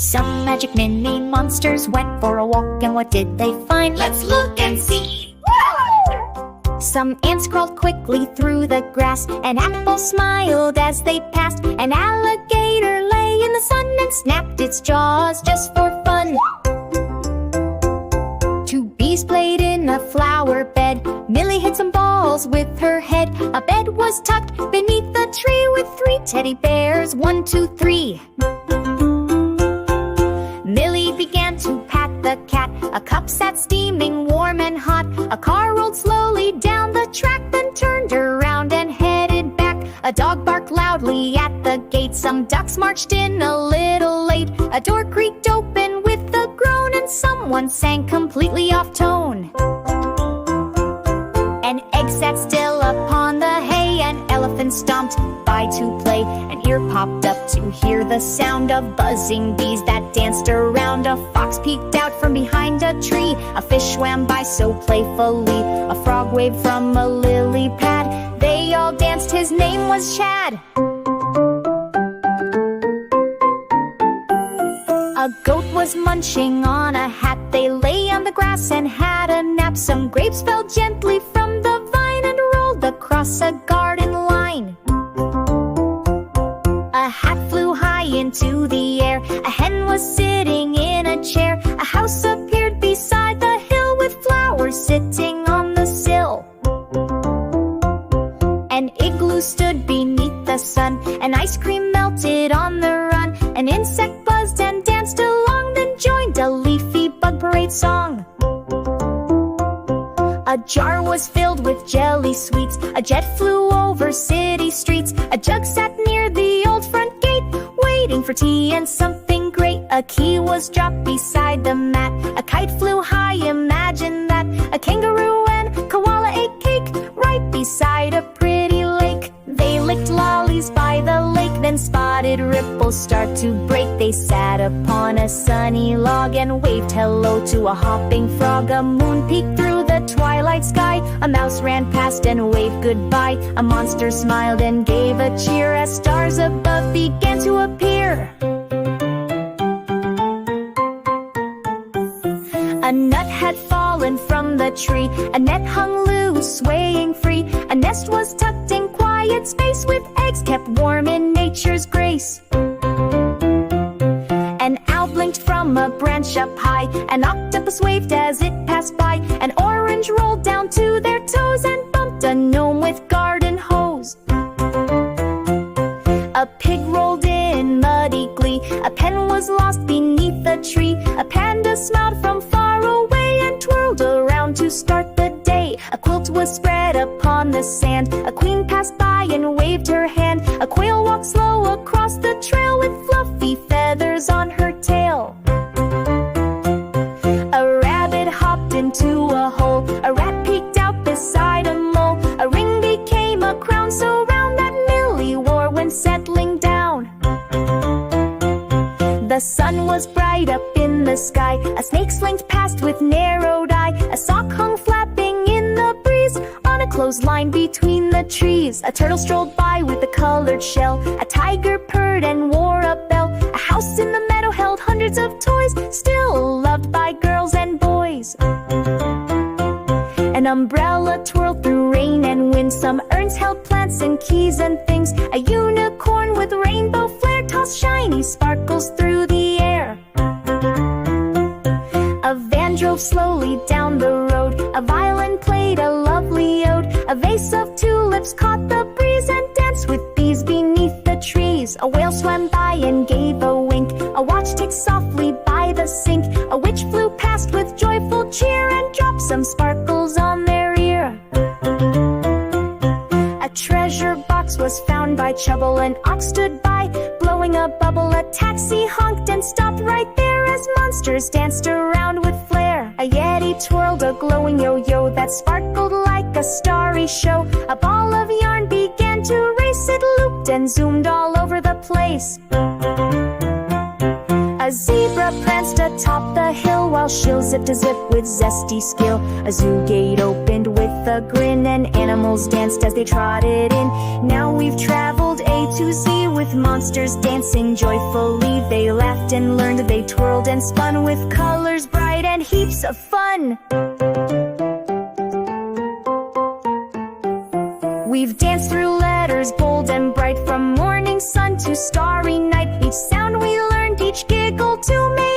Some magic mini monsters went for a walk, and what did they find? Let's look and see! Some ants crawled quickly through the grass. An apple smiled as they passed. An alligator lay in the sun and snapped its jaws just for fun. Two bees played in a flower bed. Millie hit some balls with her head. A bed was tucked beneath the tree with 3 teddy bears, 1, 2, 3. Millie began to pat the cat. A cup sat steaming warm and hot. A car rolled slowly down the track, then turned around and headed back. A dog barked loudly at the gate. Some ducks marched in a little late. A door creaked open with a groan, and someone sang completely off tone. An egg sat still upon the hay. An elephant stomped by to play. An ear popped up to hear the sound of buzzing bees that danced around. A fox peeked out from behind a tree. A fish swam by so playfully. A frog waved from a lily pad. They all danced, his name was Chad. A goat was munching on a hat. They lay on the grass and had a nap. Some grapes fell gently from the vine and rolled across a garden line. A hat flew high into the air. A hen was sitting in a chair. A house appeared beside the hill with flowers sitting on the sill. An igloo stood beneath the sun. An ice cream melted on the run. An insect buzzed and danced along, then joined a leafy bug parade song. A jar was filled with jelly sweets. A jet flew over city streets. A jug sat near the old front gate, waiting for tea and something great. A key was dropped beside the mat. A kite flew high, imagine that. A kangaroo and koala ate cake right beside a pretty lake. They licked lollies by the lake, then spotted ripples start to break. They sat upon a sunny log and waved hello to a hopping frog. A moon peeked through the twilight sky. A mouse ran past and waved goodbye. A monster smiled and gave a cheer as stars above began to appear. A nut had fallen from the tree. A net hung loose, swaying free. A nest was tucked in quiet space, with eggs kept warm in nature's grace. An owl blinked from a branch up high. An octopus waved as it passed by. An orange rolled down to their toes and bumped a gnome with garden hose. A pig rolled in muddy glee. A pen was lost beneath a tree. A panda smiled from far away and twirled around to start the day. A quilt was spread upon the sand. A queen passed by and waved her hand. A quail walked slow across the trail with fluffy feathers on her tail. A rabbit hopped into a hole. A rat peeked out beside a mole. A ring became a crown so round that Millie wore when settling down. The sun was bright up in the sky. A snake slinked past with narrowed eye. A sock hung flapping in the breeze on a clothesline between the trees. A turtle strolled by with a colored shell. A tiger purred and wore a bell. A house in the meadow held hundreds of toys, still loved by girls and boys. An umbrella twirled through rain and wind. Some urns held plants and keys and things. A unicorn with rainbow flare tossed shiny sparkles through the air. A van drove slowly down the road. A violin played a lovely ode. A vase of tulips caught the breeze and danced with bees beneath the trees. A whale swam by and gave a wink. A watch ticked softly by the sink. A witch flew past with joyful cheer and dropped some sparkles on their ear. A treasure box was found by Trouble. An ox stood by, blowing a bubble. A taxi honked and stopped right there as monsters danced around with flair. A Yeti twirled a glowing yo-yo that sparkled like a starry show. A ball of yarn began to race. It looped and zoomed all over the place. A zebra pranced atop the hill while Shill zipped a zip with zesty skill. A zoo gate opened with a grin and animals danced as they trotted in. Now we've traveled A to Z with monsters dancing joyfully. They laughed and learned, they twirled and spun with colors bright and heaps of fun. We've danced through letters bold and bright, from morning sun to starry night. Each sound we learned, each giggle to make